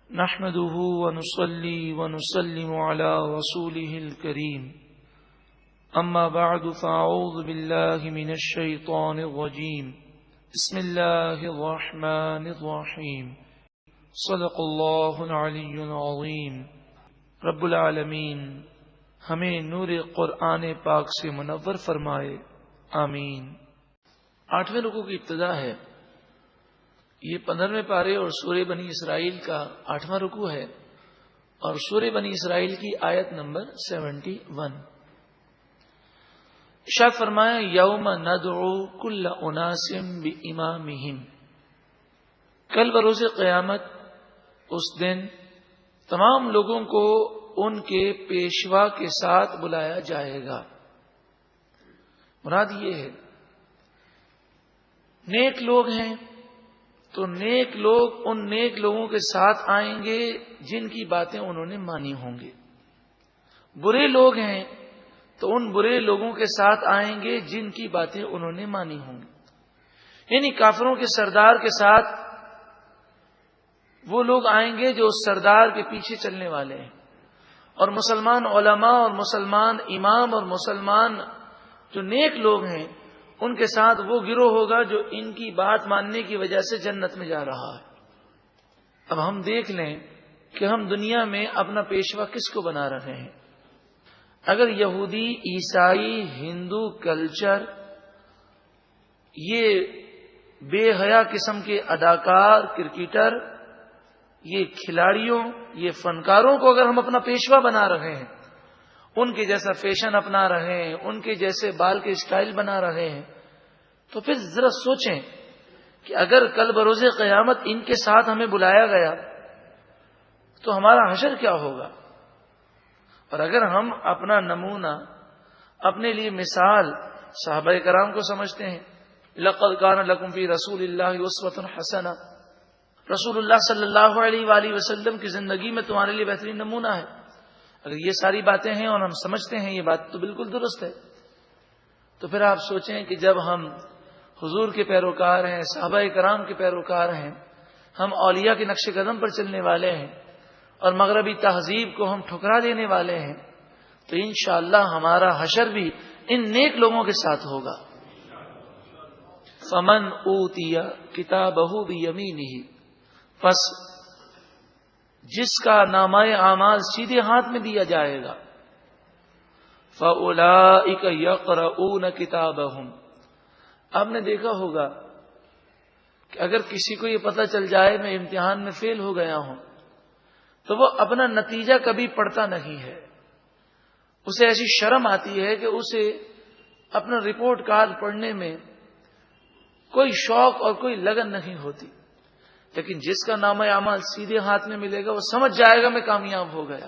نحمده ونصلي ونسلم على رسوله الكريم أما بعد فأعوذ بالله من الشيطان الرجيم بسم الله الرحمن الرحيم صدق الله العلي العظيم رب العالمین ہمیں نور قرآن پاک سے منور فرمائے، آمین۔ 8ویں رکوع کی ابتدا ہے۔ یہ 15ویں پارے اور سورہ بنی اسرائیل کا 8واں رکوع ہے اور سورہ بنی اسرائیل کی آیت نمبر 71۔ ارشاد فرمایا یوم ندعو کل اناس بامامہم، کل بروز قیامت اس دن تمام لوگوں کو ان کے پیشوا کے ساتھ بلایا جائے گا۔ مراد یہ ہے نیک لوگ ہیں تو نیک لوگ ان نیک لوگوں کے ساتھ آئیں گے جن کی باتیں انہوں نے مانی ہوں گے، برے لوگ ہیں تو ان برے لوگوں کے ساتھ آئیں گے جن کی باتیں انہوں نے مانی ہوں گی۔ یعنی کافروں کے سردار کے ساتھ وہ لوگ آئیں گے جو اس سردار کے پیچھے چلنے والے ہیں، اور مسلمان علماء اور مسلمان امام اور مسلمان جو نیک لوگ ہیں ان کے ساتھ وہ گروہ ہوگا جو ان کی بات ماننے کی وجہ سے جنت میں جا رہا ہے۔ اب ہم دیکھ لیں کہ ہم دنیا میں اپنا پیشوا کس کو بنا رہے ہیں۔ اگر یہودی، عیسائی، ہندو کلچر، یہ بے حیا قسم کے اداکار، کرکٹر، یہ کھلاڑیوں، یہ فنکاروں کو اگر ہم اپنا پیشوا بنا رہے ہیں، ان کے جیسا فیشن اپنا رہے ہیں، ان کے جیسے بال کے اسٹائل بنا رہے ہیں، تو پھر ذرا سوچیں کہ اگر کل بروز قیامت ان کے ساتھ ہمیں بلایا گیا تو ہمارا حشر کیا ہوگا۔ اور اگر ہم اپنا نمونہ، اپنے لیے مثال صحابہ کرام کو سمجھتے ہیں، لَقَدْ كَانَ لَكُمْ فِي رَسُولِ اللَّهِ أُسْوَةٌ حَسَنَةٌ، رسول اللہ صلی اللہ علیہ وآلہ وسلم کی زندگی میں تمہارے لیے بہترین نمونہ ہے۔ اگر یہ ساری باتیں ہیں اور ہم سمجھتے ہیں یہ بات تو بالکل درست ہے، تو پھر آپ سوچیں کہ جب ہم حضور کے پیروکار ہیں، صحابہ کرام کے پیروکار ہیں، ہم اولیاء کے نقش قدم پر چلنے والے ہیں اور مغربی تہذیب کو ہم ٹھکرا دینے والے ہیں، تو انشاءاللہ ہمارا حشر بھی ان نیک لوگوں کے ساتھ ہوگا۔ فمن اوتی کتابہ بیمینہ، پس جس کا نامہ اعمال سیدھے ہاتھ میں دیا جائے گا، فَأُولَئِكَ يَقْرَؤُونَ كِتَابَهُمْ، آپ نے دیکھا ہوگا کہ اگر کسی کو یہ پتہ چل جائے میں امتحان میں فیل ہو گیا ہوں تو وہ اپنا نتیجہ کبھی پڑھتا نہیں ہے، اسے ایسی شرم آتی ہے کہ اسے اپنا رپورٹ کارڈ پڑھنے میں کوئی شوق اور کوئی لگن نہیں ہوتی۔ لیکن جس کا نامہ اعمال سیدھے ہاتھ میں ملے گا وہ سمجھ جائے گا میں کامیاب ہو گیا۔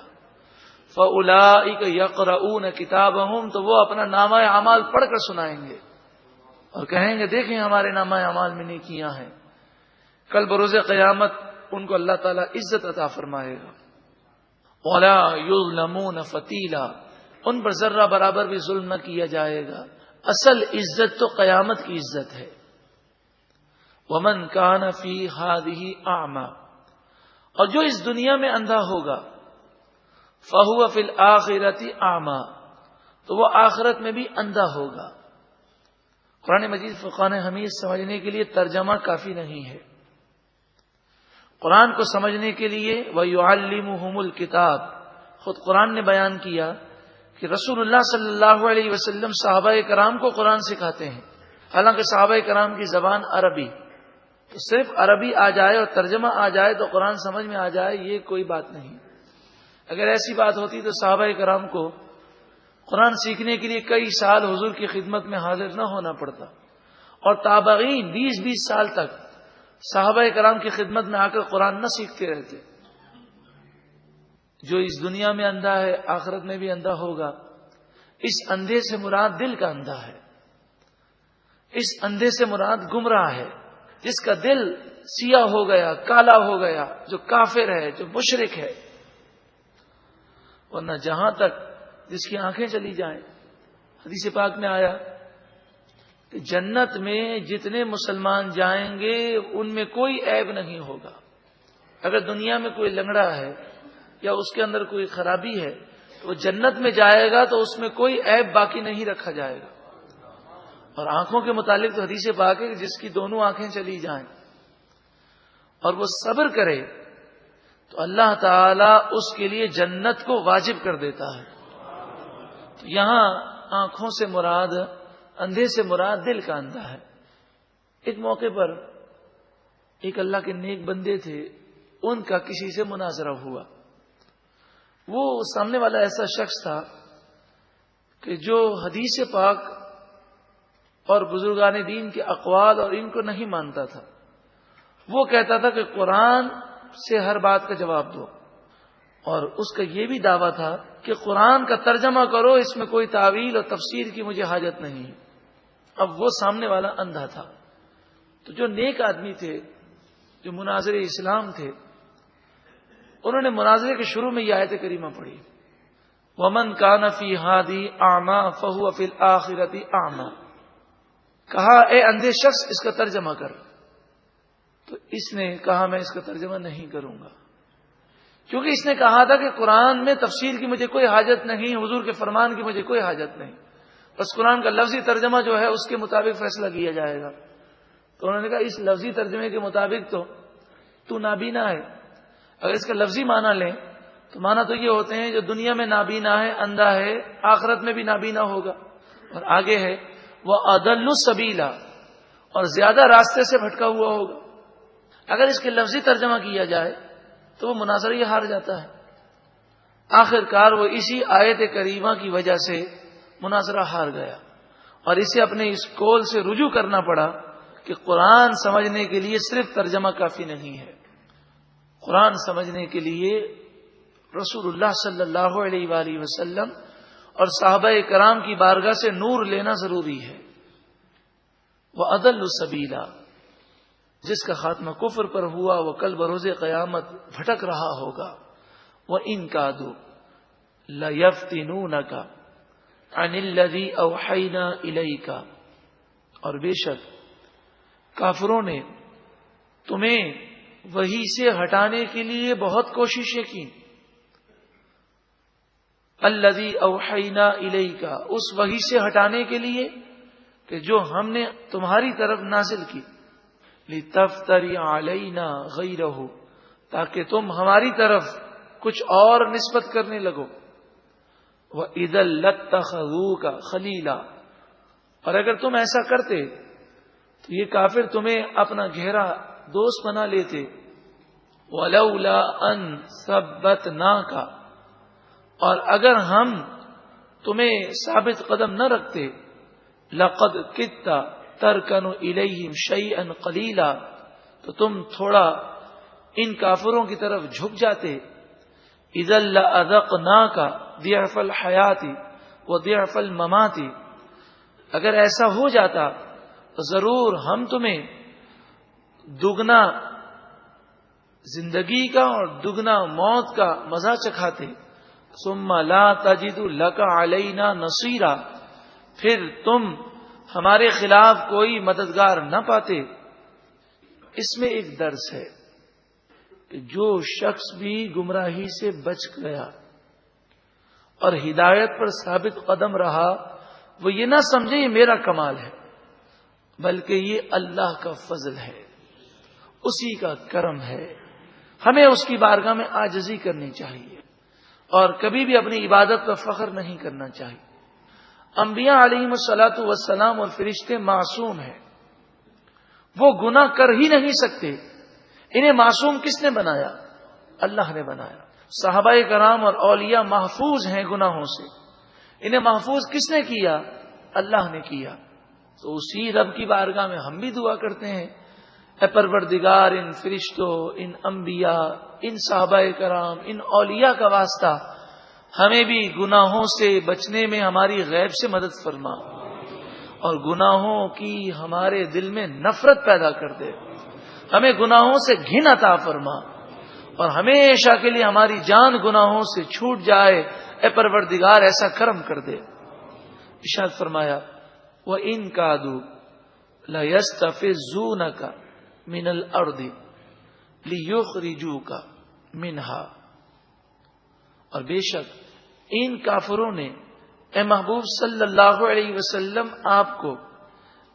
فَأُولَئِكَ يَقْرَؤُونَ كِتَابَهُمْ، تو وہ اپنا نامہ اعمال پڑھ کر سنائیں گے اور کہیں گے دیکھیں ہمارے نامہ اعمال میں نیکیاں ہیں۔ کل بروز قیامت ان کو اللہ تعالیٰ عزت عطا فرمائے گا۔ وَلَا يُظْلَمُونَ فَتِيلًا، ان پر ذرہ برابر بھی ظلم نہ کیا جائے گا۔ اصل عزت تو قیامت کی عزت ہے۔ وَمَنْ كَانَ فِي هَذِهِ أَعْمَى، اور جو اس دنیا میں اندھا ہوگا، فَهُوَ فِي الْآخِرَةِ أَعْمَى، تو وہ آخرت میں بھی اندھا ہوگا۔ قرآن مجید فرقان حمید سمجھنے کے لیے ترجمہ کافی نہیں ہے، قرآن کو سمجھنے کے لیے وَيُعَلِّمُهُمُ الْكِتَابَ، خود قرآن نے بیان کیا کہ رسول اللہ صلی اللہ علیہ وسلم صحابہ کرام کو قرآن سکھاتے ہیں، حالانکہ صحابہ کرام کی زبان عربی، تو صرف عربی آ جائے اور ترجمہ آ جائے تو قرآن سمجھ میں آ جائے یہ کوئی بات نہیں۔ اگر ایسی بات ہوتی تو صحابہ کرام کو قرآن سیکھنے کے لیے کئی سال حضور کی خدمت میں حاضر نہ ہونا پڑتا، اور تابعین 20-20 سال تک صحابہ کرام کی خدمت میں آ کر قرآن نہ سیکھتے رہتے۔ جو اس دنیا میں اندھا ہے آخرت میں بھی اندھا ہوگا۔ اس اندھے سے مراد دل کا اندھا ہے، اس اندھے سے مراد گمراہ ہے، جس کا دل سیاہ ہو گیا، کالا ہو گیا، جو کافر ہے، جو مشرک ہے۔ ورنہ جہاں تک جس کی آنکھیں چلی جائیں، حدیث پاک میں آیا کہ جنت میں جتنے مسلمان جائیں گے ان میں کوئی عیب نہیں ہوگا۔ اگر دنیا میں کوئی لنگڑا ہے یا اس کے اندر کوئی خرابی ہے تو وہ جنت میں جائے گا تو اس میں کوئی عیب باقی نہیں رکھا جائے گا. اور آنکھوں کے متعلق تو حدیث پاک ہے کہ جس کی دونوں آنکھیں چلی جائیں اور وہ صبر کرے تو اللہ تعالی اس کے لیے جنت کو واجب کر دیتا ہے. تو یہاں آنکھوں سے مراد، اندھے سے مراد دل کا اندھا ہے. ایک موقع پر ایک اللہ کے نیک بندے تھے، ان کا کسی سے مناظرہ ہوا. وہ سامنے والا ایسا شخص تھا کہ جو حدیث پاک اور بزرگان دین کے اقوال اور ان کو نہیں مانتا تھا. وہ کہتا تھا کہ قرآن سے ہر بات کا جواب دو، اور اس کا یہ بھی دعویٰ تھا کہ قرآن کا ترجمہ کرو، اس میں کوئی تعویل اور تفسیر کی مجھے حاجت نہیں. اب وہ سامنے والا اندھا تھا. تو جو نیک آدمی تھے، جو مناظر اسلام تھے، انہوں نے مناظرے کے شروع میں یہ آیت کریمہ پڑھی، وَمَنْ كَانَ فِي هَٰذِهِ أَعْمَىٰ فَهُوَ فِي الْآخِرَةِ أَعْمَىٰ. کہا اے اندھے شخص اس کا ترجمہ کر. تو اس نے کہا میں اس کا ترجمہ نہیں کروں گا، کیونکہ اس نے کہا تھا کہ قرآن میں تفسیر کی مجھے کوئی حاجت نہیں، حضور کے فرمان کی مجھے کوئی حاجت نہیں، بس قرآن کا لفظی ترجمہ جو ہے اس کے مطابق فیصلہ کیا جائے گا. تو انہوں نے کہا اس لفظی ترجمے کے مطابق تو نابینا ہے. اگر اس کا لفظی معنی لیں تو معنی تو یہ ہوتے ہیں جو دنیا میں نابینا ہے، اندھا ہے، آخرت میں بھی نابینا ہوگا. اور آگے ہے وہ اضل السبیلا، اور زیادہ راستے سے بھٹکا ہوا ہوگا. اگر اس کے لفظی ترجمہ کیا جائے تو وہ مناظرہ یہ ہار جاتا ہے. آخر کار وہ اسی آیت کریمہ کی وجہ سے مناظرہ ہار گیا اور اسے اپنے اس قول سے رجوع کرنا پڑا کہ قرآن سمجھنے کے لیے صرف ترجمہ کافی نہیں ہے. قرآن سمجھنے کے لیے رسول اللہ صلی اللہ علیہ وآلہ وسلم اور صحابہ کرام کی بارگاہ سے نور لینا ضروری ہے. وہ عدل السبیلا، جس کا خاتمہ کفر پر ہوا وہ کل بروز قیامت بھٹک رہا ہوگا. وہ ان کا دو لَيَفْتِنُونَكَ عَنِ الَّذِي أَوْحَيْنَا إِلَيْكَ، اور بے شک کافروں نے تمہیں وحی سے ہٹانے کے لیے بہت کوششیں کی. الذی اوحینا الیک، اس وحی سے ہٹانے کے لیے کہ جو ہم نے تمہاری طرف نازل کی. لتفتری علینا غیرہ، تاکہ تم ہماری طرف کچھ اور نسبت کرنے لگو. وَإِذًا لَاتَّخَذُوكَ خَلِيلًا، اور اگر تم ایسا کرتے تو یہ کافر تمہیں اپنا گہرا دوست بنا لیتے. وَلَوْلَا أَن ثَبَّتْنَاكَ، اور اگر ہم تمہیں ثابت قدم نہ رکھتے. لَقَدْ كِدتَّ تَرْكَنُ إِلَيْهِمْ شَيْئًا قَلِيلًا، تو تم تھوڑا ان کافروں کی طرف جھک جاتے. إِذًا لَأَذَقْنَاكَ ضِعْفَ الْحَيَاةِ وَضِعْفَ الْمَمَاتِ، اگر ایسا ہو جاتا تو ضرور ہم تمہیں دگنا زندگی کا اور دگنا موت کا مزہ چکھاتے. ثم لا تجد لك علینا نصیرا، پھر تم ہمارے خلاف کوئی مددگار نہ پاتے. اس میں ایک درس ہے کہ جو شخص بھی گمراہی سے بچ گیا اور ہدایت پر ثابت قدم رہا، وہ یہ نہ سمجھے یہ میرا کمال ہے، بلکہ یہ اللہ کا فضل ہے، اسی کا کرم ہے. ہمیں اس کی بارگاہ میں عاجزی کرنی چاہیے اور کبھی بھی اپنی عبادت پر فخر نہیں کرنا چاہیے. انبیاء علیہم الصلاۃ والسلام اور فرشتے معصوم ہیں، وہ گناہ کر ہی نہیں سکتے. انہیں معصوم کس نے بنایا؟ اللہ نے بنایا. صحابہ کرام اور اولیاء محفوظ ہیں گناہوں سے. انہیں محفوظ کس نے کیا؟ اللہ نے کیا. تو اسی رب کی بارگاہ میں ہم بھی دعا کرتے ہیں، اے پروردگار ان فرشتوں، ان انبیاء، ان صحابہ کرام، ان اولیاء کا واسطہ ہمیں بھی گناہوں سے بچنے میں ہماری غیب سے مدد فرما اور گناہوں کی ہمارے دل میں نفرت پیدا کر دے. ہمیں گناہوں سے گھن عطا فرما اور ہمیشہ کے لیے ہماری جان گناہوں سے چھوٹ جائے. اے پروردگار ایسا کرم کر دے. ارشاد فرمایا وَإِن كَادُوا لَيَسْتَفِزُّونَكَ مِنَ الْأَرْضِ، لیخرجوک منہا، اور بے شک ان کافروں نے اے محبوب صلی اللہ علیہ وسلم آپ کو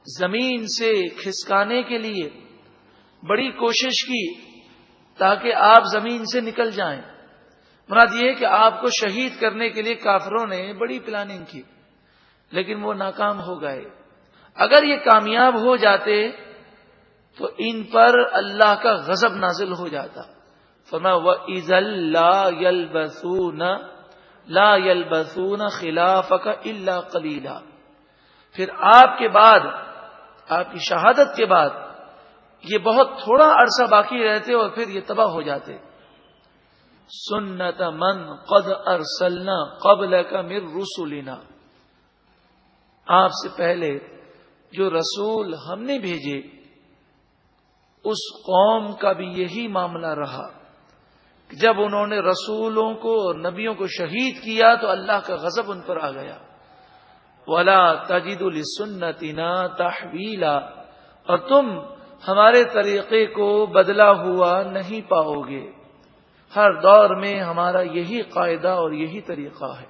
زمین سے کھسکانے کے لیے بڑی کوشش کی تاکہ آپ زمین سے نکل جائیں۔ مراد یہ ہے کہ آپ کو شہید کرنے کے لیے کافروں نے بڑی پلاننگ کی، لیکن وہ ناکام ہو گئے۔ اگر یہ کامیاب ہو جاتے تو ان پر اللہ کا غضب نازل ہو جاتا۔ فرمایا وَإِذًا لَا يَلْبَثُونَ خِلَافَكَ إِلَّا قَلِيلًا، پھر آپ کے بعد، آپ کی شہادت کے بعد یہ بہت تھوڑا عرصہ باقی رہتے اور پھر یہ تباہ ہو جاتے۔ سنت من قد ارسلنا قبلک من رسلنا، آپ سے پہلے جو رسول ہم نے بھیجے اس قوم کا بھی یہی معاملہ رہا، جب انہوں نے رسولوں کو اور نبیوں کو شہید کیا تو اللہ کا غضب ان پر آ گیا۔ وَلَا تَجِدُ لِسُنَّتِنَا تَحْوِيلًا، اور تم ہمارے طریقے کو بدلا ہوا نہیں پاؤ گے، ہر دور میں ہمارا یہی قاعدہ اور یہی طریقہ ہے۔